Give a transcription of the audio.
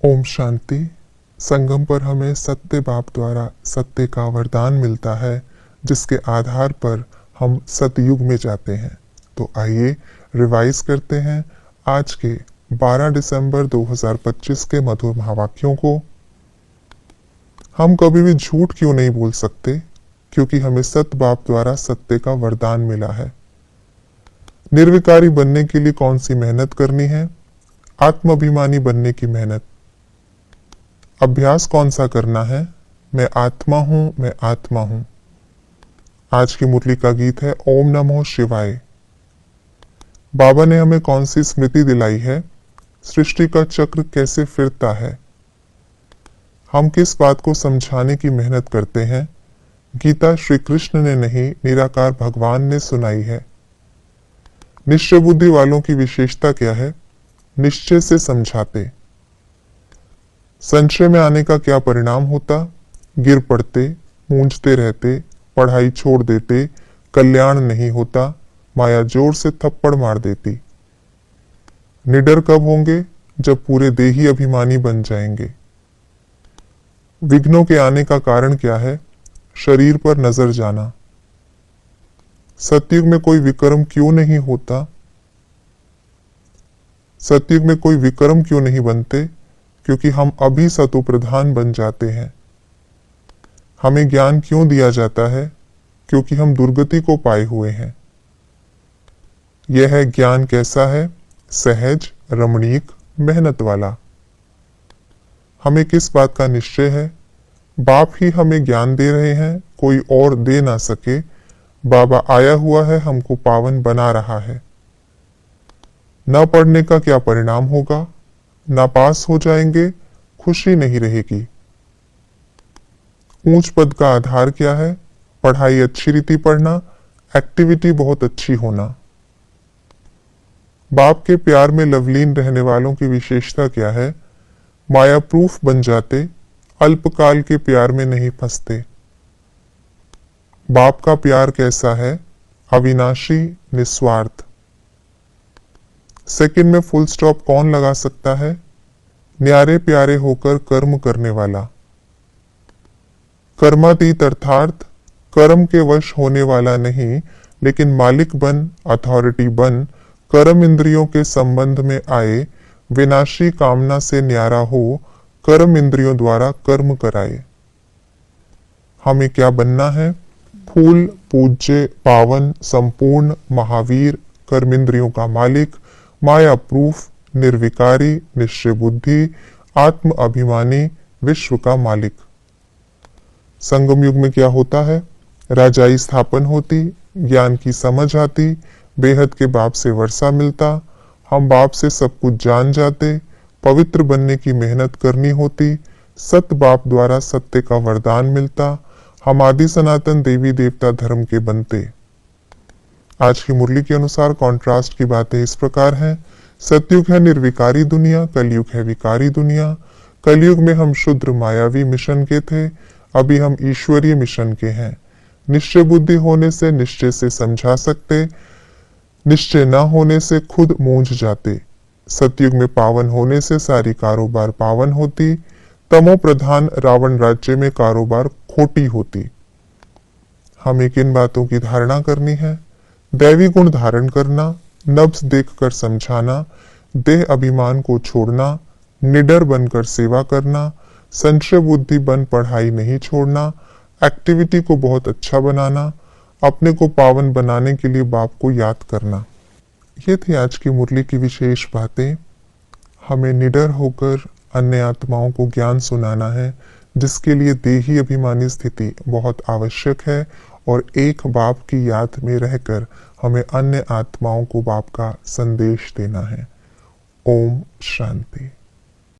ओम शांति। संगम पर हमें सत्य बाप द्वारा सत्य का वरदान मिलता है, जिसके आधार पर हम सतयुग में जाते हैं। तो आइए रिवाइज करते हैं आज के 12 दिसंबर 2025 के मधुर महावाक्यों को। हम कभी भी झूठ क्यों नहीं बोल सकते? क्योंकि हमें सत्य बाप द्वारा सत्य का वरदान मिला है। निर्विकारी बनने के लिए कौन सी मेहनत करनी है? आत्माभिमानी बनने की मेहनत। अभ्यास कौन सा करना है? मैं आत्मा हूं, मैं आत्मा हूं। आज की मुरली का गीत है ओम नमो शिवाय। बाबा ने हमें कौन सी स्मृति दिलाई है? सृष्टि का चक्र कैसे फिरता है। हम किस बात को समझाने की मेहनत करते हैं? गीता श्री कृष्ण ने नहीं, निराकार भगवान ने सुनाई है। निश्चय बुद्धि वालों की विशेषता क्या है? निश्चय से समझाते। संशय में आने का क्या परिणाम होता? गिर पड़ते, मूंझते रहते, पढ़ाई छोड़ देते, कल्याण नहीं होता, माया जोर से थप्पड़ मार देती। निडर कब होंगे? जब पूरे देही अभिमानी बन जाएंगे। विघ्नों के आने का कारण क्या है? शरीर पर नजर जाना। सतयुग में कोई विक्रम क्यों नहीं होता? सतयुग में कोई विक्रम क्यों नहीं बनते? क्योंकि हम अभी सतो प्रधान बन जाते हैं। हमें ज्ञान क्यों दिया जाता है? क्योंकि हम दुर्गति को पाए हुए हैं। यह है ज्ञान कैसा है? सहज, रमणीक, मेहनत वाला। हमें किस बात का निश्चय है? बाप ही हमें ज्ञान दे रहे हैं, कोई और दे ना सके। बाबा आया हुआ है, हमको पावन बना रहा है। न पढ़ने का क्या परिणाम होगा? नापास हो जाएंगे, खुशी नहीं रहेगी। ऊंच पद का आधार क्या है? पढ़ाई अच्छी रीति पढ़ना, एक्टिविटी बहुत अच्छी होना। बाप के प्यार में लवलीन रहने वालों की विशेषता क्या है? माया प्रूफ बन जाते, अल्पकाल के प्यार में नहीं फंसते। बाप का प्यार कैसा है? अविनाशी, निस्वार्थ। सेकंड में फुल स्टॉप कौन लगा सकता है? न्यारे प्यारे होकर कर्म करने वाला। कर्मातीत अर्थात कर्म के वश होने वाला नहीं, लेकिन मालिक बन, अथॉरिटी बन, कर्म इंद्रियों के संबंध में आए, विनाशी कामना से न्यारा हो, कर्म इंद्रियों द्वारा कर्म कराए। हमें क्या बनना है? फूल, पूज्य, पावन, संपूर्ण, महावीर, कर्मेंद्रियों का मालिक, माया प्रूफ, निर्विकारी, निश्चय बुद्धि, आत्म अभिमानी, विश्व का मालिक। संगम युग में क्या होता है? राजाई स्थापन होती, ज्ञान की समझ आती, बेहद के बाप से वर्षा मिलता, हम बाप से सब कुछ जान जाते, पवित्र बनने की मेहनत करनी होती, सत्य बाप द्वारा सत्य का वरदान मिलता, हम आदि सनातन देवी देवता धर्म के बनते। आज की मुरली के अनुसार कॉन्ट्रास्ट की बातें इस प्रकार हैं। सतयुग है निर्विकारी दुनिया, कलयुग है विकारी दुनिया। कलयुग में हम शुद्र मायावी मिशन के थे, अभी हम ईश्वरीय मिशन के हैं। निश्चय बुद्धि होने से निश्चय से समझा सकते, निश्चय न होने से खुद मूंझ जाते। सतयुग में पावन होने से सारी कारोबार पावन होती, तमो प्रधान रावण राज्य में कारोबार खोटी होती। हमें किन बातों की धारणा करनी है? दैवी गुण धारण करना, नब्ज देखकर समझाना, देह अभिमान को छोड़ना, निडर बनकर सेवा करना, संशय बुद्धि बन पढ़ाई नहीं छोड़ना, एक्टिविटी को बहुत अच्छा बनाना, अपने को पावन बनाने के लिए बाप को याद करना। ये थी आज की मुरली की विशेष बातें। हमें निडर होकर अन्य आत्माओं को ज्ञान सुनाना है, जिसके लिए देही अभिमानी स्थिति बहुत आवश्यक है, और एक बाप की याद में रहकर हमें अन्य आत्माओं को बाप का संदेश देना है। ओम शांति।